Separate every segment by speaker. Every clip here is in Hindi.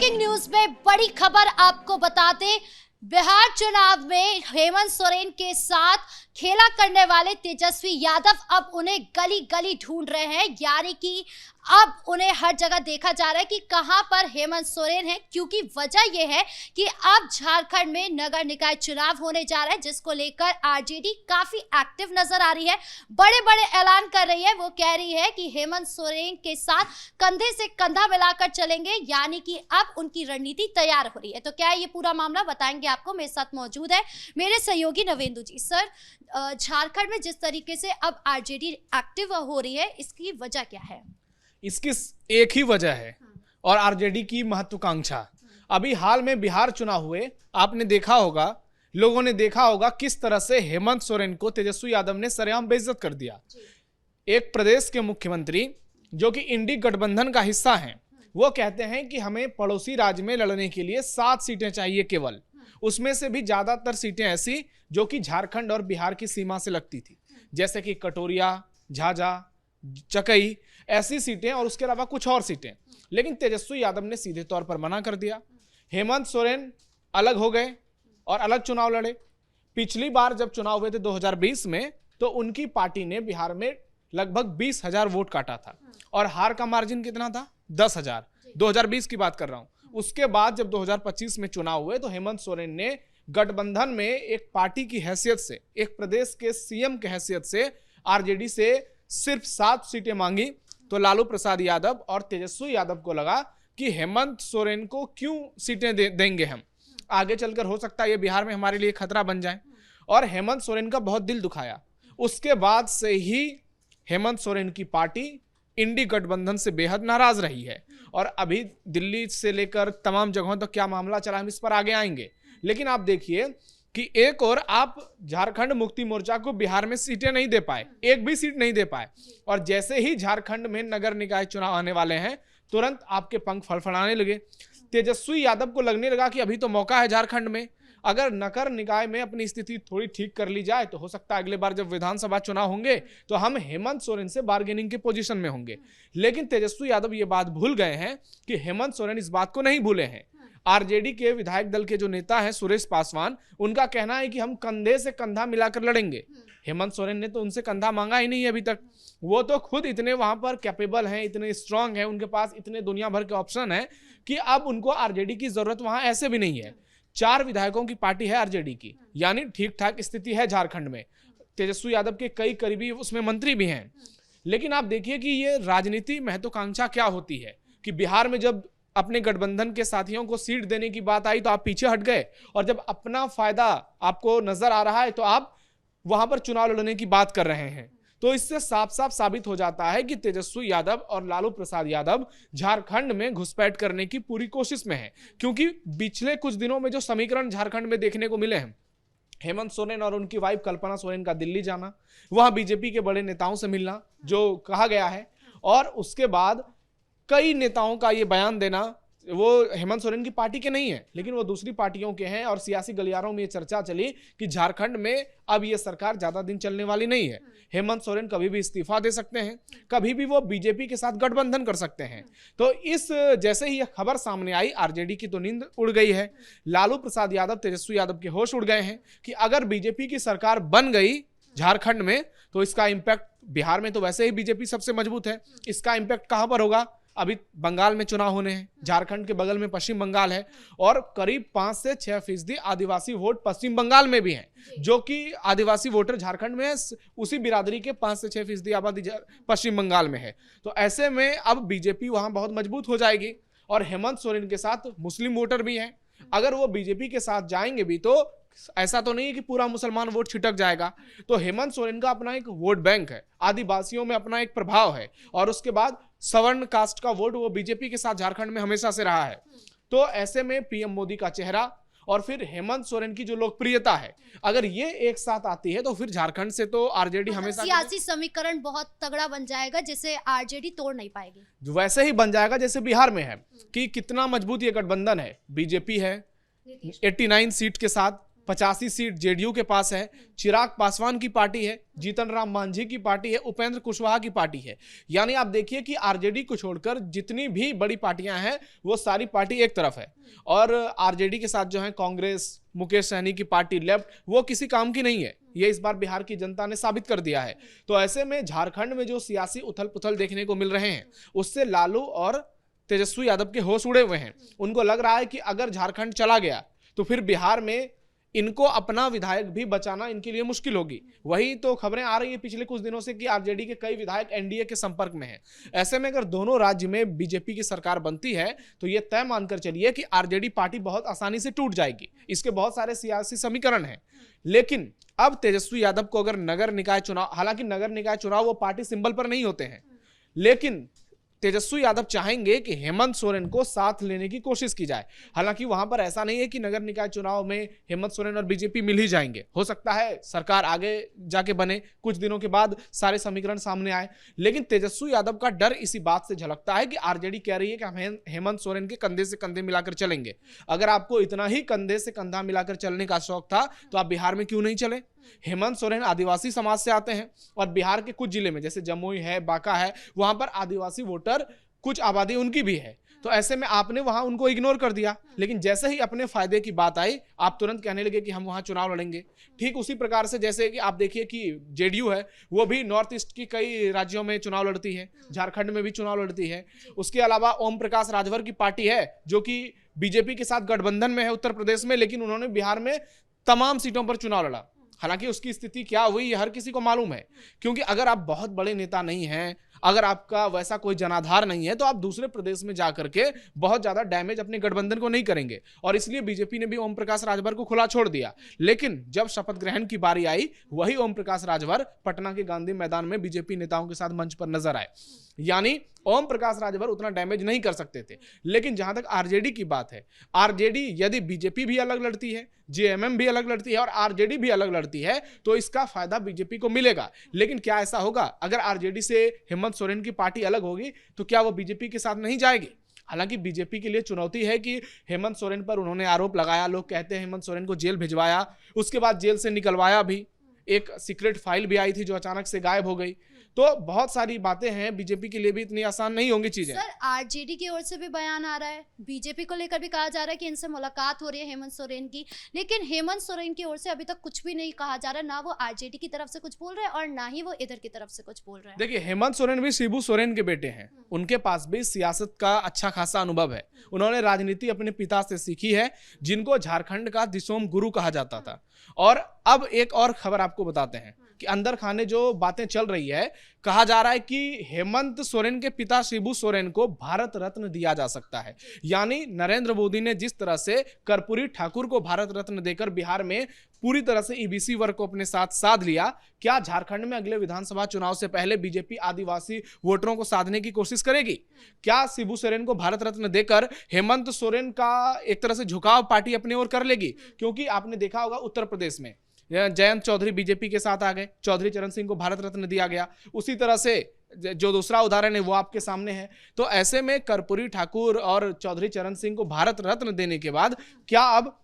Speaker 1: ब्रेकिंग न्यूज में बड़ी खबर आपको बता दें। बिहार चुनाव में हेमंत सोरेन के साथ खेला करने वाले तेजस्वी यादव अब उन्हें गली गली ढूंढ रहे हैं, यानी कि अब उन्हें हर जगह देखा जा रहा है कि कहां पर हेमंत सोरेन है, क्योंकि वजह यह है कि अब झारखंड में नगर निकाय चुनाव होने जा रहा है, जिसको लेकर आरजेडी काफी एक्टिव नजर आ रही है, बड़े बड़े ऐलान कर रही है। वो कह रही है कि हेमंत सोरेन के साथ कंधे से कंधा मिलाकर चलेंगे, यानी कि अब उनकी रणनीति तैयार हो रही है। तो क्या है ये पूरा मामला, बताएंगे आपको। मेरे साथ मौजूद है मेरे सहयोगी नवेंदु जी। सर, झारखंड में जिस तरीके से अब आरजेडी एक्टिव हो रही है, इसकी वजह क्या है?
Speaker 2: इसकी एक ही वजह है और आरजेडी की महत्वाकांक्षा। अभी हाल में बिहार चुनाव हुए, आपने देखा होगा, लोगों ने देखा होगा किस तरह से हेमंत सोरेन को तेजस्वी यादव ने सरेआम बेइज्जत कर दिया। एक प्रदेश के मुख्यमंत्री जो कि इंडी गठबंधन का हिस्सा हैं, वो कहते हैं कि हमें पड़ोसी राज्य में लड़ने के लिए 7 सीटें चाहिए केवल, उसमें से भी ज्यादातर सीटें ऐसी जो कि झारखंड और बिहार की सीमा से लगती थी, जैसे कि कटोरिया, झाझा, चकई, ऐसी सीटें और उसके अलावा कुछ और सीटें। लेकिन तेजस्वी यादव ने सीधे तौर पर मना कर दिया। हेमंत सोरेन अलग हो गए और अलग चुनाव लड़े। पिछली बार जब चुनाव हुए थे 2020 में, तो उनकी पार्टी ने बिहार में लगभग 20,000 वोट काटा था और हार का मार्जिन कितना था? 10,000। 2020 की बात कर रहा हूं। उसके बाद जब 2025 में चुनाव हुए तो हेमंत सोरेन ने गठबंधन में एक पार्टी की हैसियत से, एक प्रदेश के सीएम की हैसियत से आरजेडी से सिर्फ 7 सीटें मांगी। तो लालू प्रसाद यादव और तेजस्वी यादव को लगा कि हेमंत सोरेन को क्यों सीटें देंगे हम, आगे चलकर हो सकता है ये बिहार में हमारे लिए खतरा बन जाए, और हेमंत सोरेन का बहुत दिल दुखाया। उसके बाद से ही हेमंत सोरेन की पार्टी इंडी गठबंधन से बेहद नाराज रही है और अभी दिल्ली से लेकर तमाम जगहों तक क्या मामला चला, हम इस पर आगे आएंगे। लेकिन आप देखिए कि एक और आप झारखंड मुक्ति मोर्चा को बिहार में सीटें नहीं दे पाए, एक भी सीट नहीं दे पाए, और जैसे ही झारखंड में नगर निकाय चुनाव आने वाले हैं, तुरंत आपके पंख फड़फड़ाने लगे। तेजस्वी यादव को लगने लगा कि अभी तो मौका है झारखंड में, अगर नगर निकाय में अपनी स्थिति थोड़ी ठीक कर ली जाए तो हो सकता है अगले बार जब विधानसभा चुनाव होंगे तो हम हेमंत सोरेन से बार्गेनिंग के पोजीशन में होंगे। लेकिन तेजस्वी यादव ये बात भूल गए हैं कि हेमंत सोरेन इस बात को नहीं भूले हैं। आरजेडी के विधायक दल के जो नेता हैं सुरेश पासवान, उनका कहना है कि हम कंधे से कंधा मिलाकर लड़ेंगे। हेमंत सोरेन ने तो उनसे कंधा मांगा ही नहीं अभी तक। वो तो खुद इतने वहां पर कैपेबल हैं, इतने स्ट्रांग हैं, उनके पास इतने दुनिया भर के ऑप्शन हैं कि अब उनको आरजेडी की जरूरत वहां ऐसे भी नहीं है। 4 विधायकों की पार्टी है आरजेडी की, यानी ठीक ठाक स्थिति है झारखंड में। तेजस्वी यादव के कई करीबी उसमें मंत्री भी हैं। लेकिन आप देखिए कि ये राजनीति महत्वाकांक्षा क्या होती है कि बिहार में जब अपने गठबंधन के साथियों को सीट देने की बात आई तो आप पीछे हट गए, और जब अपना फायदा आपको नजर आ रहा है तो आप वहां पर चुनाव लड़ने की बात कर रहे हैं। तो इससे साफ साफ साबित हो जाता है कि तेजस्वी यादव और लालू प्रसाद यादव झारखंड में घुसपैठ करने की पूरी कोशिश में है। क्योंकि पिछले कुछ दिनों में जो समीकरण झारखंड में देखने को मिले हैं, हेमंत सोरेन और उनकी वाइफ कल्पना सोरेन का दिल्ली जाना, वहां बीजेपी के बड़े नेताओं से मिलना जो कहा गया है, और उसके बाद कई नेताओं का ये बयान देना, वो हेमंत सोरेन की पार्टी के नहीं है लेकिन वो दूसरी पार्टियों के हैं, और सियासी गलियारों में ये चर्चा चली कि झारखंड में अब ये सरकार ज्यादा दिन चलने वाली नहीं है। हेमंत सोरेन कभी भी इस्तीफा दे सकते हैं, कभी भी वो बीजेपी के साथ गठबंधन कर सकते हैं। तो इस जैसे ही यह खबर सामने आई, आरजेडी की तो नींद उड़ गई है। लालू प्रसाद यादव, तेजस्वी यादव के होश उड़ गए हैं कि अगर बीजेपी की सरकार बन गई झारखंड में तो इसका इंपैक्ट, बिहार में तो वैसे ही बीजेपी सबसे मजबूत है, इसका इंपैक्ट कहां पर होगा? अभी बंगाल में चुनाव होने हैं, झारखंड के बगल में पश्चिम बंगाल है, और करीब 5 से 6% आदिवासी वोट पश्चिम बंगाल में भी हैं, जो कि आदिवासी वोटर झारखंड में उसी बिरादरी के 5 से 6% आबादी पश्चिम बंगाल में है। तो ऐसे में अब बीजेपी वहां बहुत मजबूत हो जाएगी, और हेमंत सोरेन के साथ मुस्लिम वोटर भी हैं। अगर वो बीजेपी के साथ जाएंगे भी तो ऐसा तो नहीं है कि पूरा मुसलमान वोट छिटक जाएगा। तो हेमंत सोरेन का अपना एक वोट बैंक है, आदिवासियों में अपना एक प्रभाव है, और उसके बाद सवर्ण कास्ट का वोट वो बीजेपी के साथ झारखंड में हमेशा से रहा है। तो ऐसे में पीएम मोदी का चेहरा और फिर हेमंत सोरेन की जो लोकप्रियता है, अगर ये एक साथ आती है तो फिर झारखंड से तो आरजेडी हमेशा
Speaker 1: सियासी समीकरण बहुत तगड़ा बन जाएगा, जिसे आरजेडी तोड़ नहीं पाएगी।
Speaker 2: वैसे ही बन जाएगा जैसे बिहार में है कि कितना मजबूत ये गठबंधन है। बीजेपी है 89 सीट के साथ, 85 सीट जेडीयू के पास है, चिराग पासवान की पार्टी है, जीतन राम मांझी की पार्टी है, उपेंद्र कुशवाहा की पार्टी है। यानी आप देखिए कि आरजेडी को छोड़कर जितनी भी बड़ी पार्टियां हैं वो सारी पार्टी एक तरफ है, और आरजेडी के साथ जो है कांग्रेस, मुकेश सहनी की पार्टी लेफ्ट, वो किसी काम की नहीं है। ये इस बार बिहार की जनता ने साबित कर दिया है। तो ऐसे में झारखंड में जो सियासी उथल पुथल देखने को मिल रहे हैं उससे लालू और तेजस्वी यादव के होश उड़े हुए हैं। उनको लग रहा है कि अगर झारखंड चला गया तो फिर बिहार में इनको अपना विधायक भी बचाना इनके लिए मुश्किल होगी। वही तो खबरें आ रही है पिछले कुछ दिनों से कि आरजेडी के कई विधायक एनडीए के संपर्क में हैं। ऐसे में अगर दोनों राज्य में बीजेपी की सरकार बनती है तो यह तय मानकर चलिए कि आरजेडी पार्टी बहुत आसानी से टूट जाएगी। इसके बहुत सारे सियासी समीकरण हैं। लेकिन अब तेजस्वी यादव को अगर नगर निकाय चुनाव, हालांकि नगर निकाय चुनाव वो पार्टी सिंबल पर नहीं होते हैं, लेकिन तेजस्वी यादव चाहेंगे कि हेमंत सोरेन को साथ लेने की कोशिश की जाए। हालांकि वहां पर ऐसा नहीं है कि नगर निकाय चुनाव में हेमंत सोरेन और बीजेपी मिल ही जाएंगे। हो सकता है सरकार आगे जाके बने, कुछ दिनों के बाद सारे समीकरण सामने आए। लेकिन तेजस्वी यादव का डर इसी बात से झलकता है कि आरजेडी कह रही है कि हम हेमंत सोरेन के कंधे से कंधे मिलाकर चलेंगे। अगर आपको इतना ही कंधे से कंधा मिलाकर चलने का शौक था तो आप बिहार में क्यों नहीं चले? हेमंत सोरेन आदिवासी समाज से आते हैं और बिहार के कुछ जिले में जैसे जमुई है, बांका है, वहां पर आदिवासी वोटर कुछ आबादी उनकी भी है। तो ऐसे में आपने वहां उनको इग्नोर कर दिया। लेकिन जैसे ही अपने फायदे की बात आई आप तुरंत कहने लगे कि हम वहां चुनाव लड़ेंगे। ठीक उसी प्रकार से जैसे कि आप देखिए कि जेडीयू है, वो भी नॉर्थ ईस्ट की कई राज्यों में चुनाव लड़ती है, झारखंड में भी चुनाव लड़ती है। उसके अलावा ओम प्रकाश राजभर की पार्टी है जो कि बीजेपी के साथ गठबंधन में है उत्तर प्रदेश में, लेकिन उन्होंने बिहार में तमाम सीटों पर चुनाव लड़ा। हालांकि उसकी स्थिति क्या हुई ये हर किसी को मालूम है, क्योंकि अगर आप बहुत बड़े नेता नहीं हैं, अगर आपका वैसा कोई जनाधार नहीं है, तो आप दूसरे प्रदेश में जाकर के बहुत ज्यादा डैमेज अपने गठबंधन को नहीं करेंगे। और इसलिए बीजेपी ने भी ओम प्रकाश राजभर को खुला छोड़ दिया। लेकिन जब शपथ ग्रहण की बारी आई, वही ओम प्रकाश राजभर पटना के गांधी मैदान में बीजेपी नेताओं के साथ मंच पर नजर आए। यानी ओम प्रकाश राजभर उतना डैमेज नहीं कर सकते थे। लेकिन जहां तक आरजेडी की बात है, आरजेडी यदि बीजेपी भी अलग लड़ती है, जेएमएम भी अलग लड़ती है और आरजेडी भी अलग लड़ती है तो इसका फायदा बीजेपी को मिलेगा। लेकिन क्या ऐसा होगा? अगर आरजेडी से हेमंत सोरेन की पार्टी अलग होगी तो क्या वो बीजेपी के साथ नहीं जाएगी? हालांकि बीजेपी के लिए चुनौती है कि हेमंत सोरेन पर उन्होंने आरोप लगाया, लोग कहते हैं हेमंत सोरेन को जेल भिजवाया, उसके बाद जेल से निकलवाया भी, एक सीक्रेट फाइल भी आई थी जो अचानक से गायब हो गई। तो बहुत सारी बातें हैं, बीजेपी के लिए भी इतनी आसान नहीं होंगी चीजें।
Speaker 1: सर, आरजेडी की ओर से भी बयान आ रहा है, बीजेपी को लेकर भी कहा जा रहा है कि इनसे मुलाकात हो रही है हेमंत सोरेन की, लेकिन हेमंत सोरेन की ओर से अभी तक कुछ भी नहीं कहा जा रहा है। ना वो आरजेडी की तरफ से कुछ बोल रहे हैं और ना ही वो इधर की तरफ से कुछ बोल रहे हैं।
Speaker 2: देखिए, हेमंत सोरेन भी शिबू सोरेन के बेटे हैं, उनके पास भी सियासत का अच्छा खासा अनुभव है। उन्होंने राजनीति अपने पिता से सीखी है, जिनको झारखंड का दिसोम गुरु कहा जाता था। और अब एक और खबर आपको बताते हैं कि अंदर खाने जो बातें चल रही है, कहा जा रहा है कि हेमंत सोरेन के पिता शिबू सोरेन को भारत रत्न दिया जा सकता है। यानी नरेंद्र मोदी ने जिस तरह से कर्पूरी ठाकुर को भारत रत्न देकर बिहार में पूरी तरह से ईबीसी वर्ग को अपने साथ साध लिया, क्या झारखंड में अगले विधानसभा चुनाव से पहले बीजेपी आदिवासी वोटरों को साधने की कोशिश करेगी? क्या शिबू सोरेन को भारत रत्न देकर हेमंत सोरेन का एक तरह से झुकाव पार्टी अपनी ओर कर लेगी? क्योंकि आपने देखा होगा उत्तर प्रदेश में जयंत चौधरी बीजेपी के साथ आ गए, चौधरी चरण सिंह को भारत रत्न दिया गया। उसी तरह से जो दूसरा उदाहरण है वो आपके सामने है। तो ऐसे में कर्पूरी ठाकुर और चौधरी चरण सिंह को भारत रत्न देने के बाद क्या अब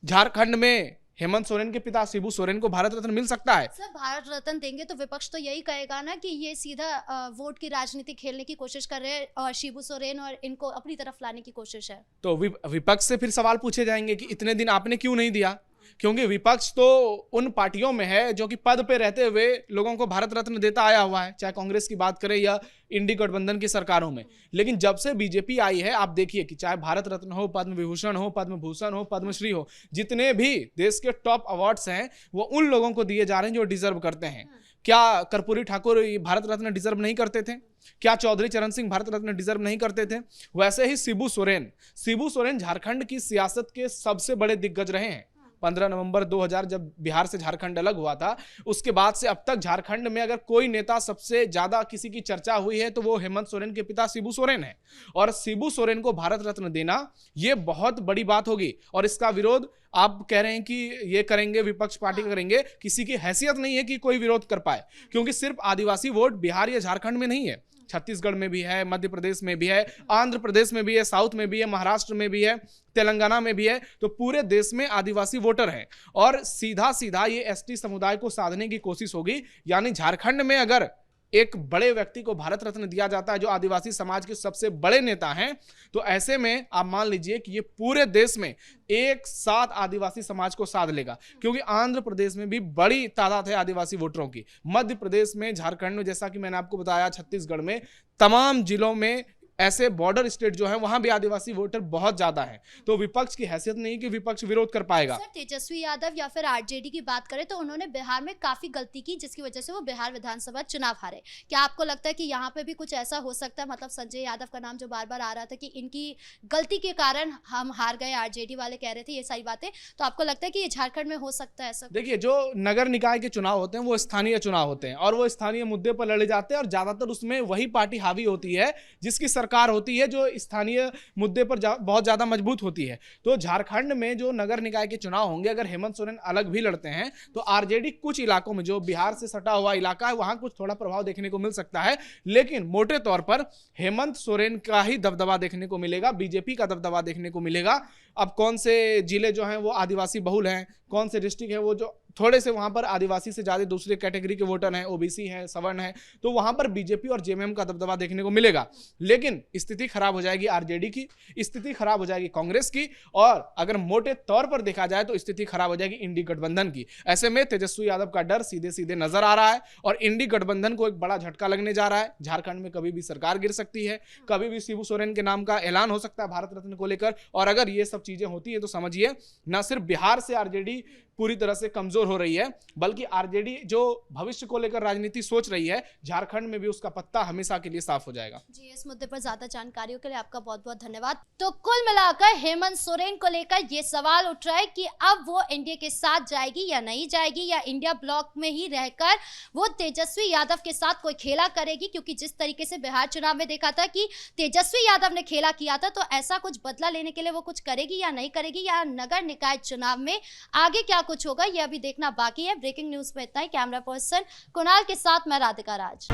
Speaker 2: झारखंड में हेमंत सोरेन के पिता शिबू सोरेन को भारत रत्न मिल सकता है?
Speaker 1: सर, भारत रत्न देंगे तो विपक्ष तो यही कहेगा ना कि ये सीधा वोट की राजनीति खेलने की कोशिश कर रहे हैं और शिबू सोरेन और इनको अपनी तरफ लाने की कोशिश है।
Speaker 2: तो विपक्ष से फिर सवाल पूछे जाएंगे कि इतने दिन आपने क्यों नहीं दिया? क्योंकि विपक्ष तो उन पार्टियों में है जो कि पद पे रहते हुए लोगों को भारत रत्न देता आया हुआ है, चाहे कांग्रेस की बात करें या इंडी गठबंधन की सरकारों में। लेकिन जब से बीजेपी आई है, आप देखिए कि चाहे भारत रत्न हो, पद्म विभूषण हो, पद्म भूषण हो, पद्मश्री हो, जितने भी देश के टॉप अवार्ड्स हैं वो उन लोगों को दिए जा रहे हैं जो डिजर्व करते हैं। क्या कर्पूरी ठाकुर भारत रत्न डिजर्व नहीं करते थे? क्या चौधरी चरण सिंह भारत रत्न डिजर्व नहीं करते थे? वैसे ही शिबू सोरेन झारखंड की सियासत के सबसे बड़े दिग्गज रहे हैं। 15 नवंबर 2000 जब बिहार से झारखंड अलग हुआ था, उसके बाद से अब तक झारखंड में अगर कोई नेता सबसे ज्यादा किसी की चर्चा हुई है तो वो हेमंत सोरेन के पिता शिबू सोरेन है। और शिबू सोरेन को भारत रत्न देना ये बहुत बड़ी बात होगी। और इसका विरोध आप कह रहे हैं कि ये करेंगे, विपक्ष पार्टी करेंगे, किसी की हैसियत नहीं है कि कोई विरोध कर पाए, क्योंकि सिर्फ आदिवासी वोट बिहार या झारखंड में नहीं है। छत्तीसगढ़ में भी है, मध्य प्रदेश में भी है, आंध्र प्रदेश में भी है, साउथ में भी है, महाराष्ट्र में भी है, तेलंगाना में भी है। तो पूरे देश में आदिवासी वोटर हैं और सीधा सीधा ये एसटी समुदाय को साधने की कोशिश होगी। यानी झारखंड में अगर एक बड़े व्यक्ति को भारत रत्न दिया जाता है जो आदिवासी समाज के सबसे बड़े नेता हैं, तो ऐसे में आप मान लीजिए कि ये पूरे देश में एक साथ आदिवासी समाज को साध लेगा, क्योंकि आंध्र प्रदेश में भी बड़ी तादाद है आदिवासी वोटरों की, मध्य प्रदेश में, झारखंड में, जैसा कि मैंने आपको बताया, छत्तीसगढ़ में, तमाम जिलों में ऐसे बॉर्डर स्टेट जो है वहां भी आदिवासी वोटर बहुत ज्यादा है। तो विपक्ष की हैसियत नहीं कि विपक्ष विरोध कर पाएगा।
Speaker 1: सर, तेजस्वी यादव या फिर आरजेडी की बात करें तो उन्होंने बिहार में काफी गलती की, जिसकी वजह से वो बिहार विधानसभा चुनाव हारे। क्या आपको लगता है कि यहाँ पे भी कुछ ऐसा हो सकता है? मतलब संजय यादव का नाम जो बार बार आ रहा था कि इनकी गलती के कारण हम हार गए, आरजेडी वाले कह रहे थे ये सारी बातें, तो आपको लगता है कि ये झारखंड में हो सकता है ऐसा?
Speaker 2: देखिए, जो नगर निकाय के चुनाव होते हैं वो स्थानीय चुनाव होते हैं और वो स्थानीय मुद्दे पर लड़े जाते हैं और ज्यादातर उसमें वही पार्टी हावी होती है जिसकी सरकार होती है, जो स्थानीय मुद्दे पर बहुत ज्यादा मजबूत होती है। तो झारखंड में जो नगर निकाय के चुनाव होंगे, अगर हेमंत सोरेन अलग भी लड़ते हैं तो आरजेडी कुछ इलाकों में, जो बिहार से सटा हुआ इलाका है, वहां कुछ थोड़ा प्रभाव देखने को मिल सकता है, लेकिन मोटे तौर पर हेमंत सोरेन का ही दबदबा देखने को मिलेगा, बीजेपी का दबदबा देखने को मिलेगा। अब कौन से जिले जो हैं वो आदिवासी बहुल हैं, कौन से डिस्ट्रिक्ट है वो जो थोड़े से वहां पर आदिवासी से ज्यादा दूसरे कैटेगरी के वोटर हैं, ओबीसी हैं, सवर्ण हैं, तो वहां पर बीजेपी और जेएमएम का दबदबा देखने को मिलेगा। लेकिन स्थिति खराब हो जाएगी आरजेडी की, स्थिति खराब हो जाएगी कांग्रेस की, और अगर मोटे तौर पर देखा जाए तो स्थिति खराब हो जाएगी इंडी गठबंधन की। ऐसे में तेजस्वी यादव का डर सीधे सीधे नजर आ रहा है और इंडी गठबंधन को एक बड़ा झटका लगने जा रहा है। झारखंड में कभी भी सरकार गिर सकती है, कभी भी शिबू सोरेन के नाम का ऐलान हो सकता है भारत रत्न को लेकर, और अगर ये सब चीजें होती है तो समझिए न सिर्फ बिहार से आरजेडी पूरी तरह से कमजोर हो रही है, बल्कि आरजेडी जो भविष्य को लेकर राजनीति सोच रही है, झारखंड में भी उसका पत्ता हमेशा के लिए साफ हो जाएगा।
Speaker 1: जी, इस मुद्दे पर ज्यादा जानकारियों के लिए आपका बहुत बहुत धन्यवाद। तो कुल मिलाकर हेमंत सोरेन को लेकर ये सवाल उठ रहा है कि अब वो इंडिया के साथ जाएगी या नहीं जाएगी, या इंडिया ब्लॉक में ही रहकर वो तेजस्वी यादव के साथ कोई खेला करेगी, क्योंकि जिस तरीके से बिहार चुनाव में देखा था कि तेजस्वी यादव ने खेला किया था, तो ऐसा कुछ बदला लेने के लिए वो कुछ करेगी या नहीं करेगी, या नगर निकाय चुनाव में आगे क्या कुछ होगा ये अभी देखना बाकी है। ब्रेकिंग न्यूज में इतना ही। कैमरा पर्सन कुणाल के साथ मैं राधिका राज।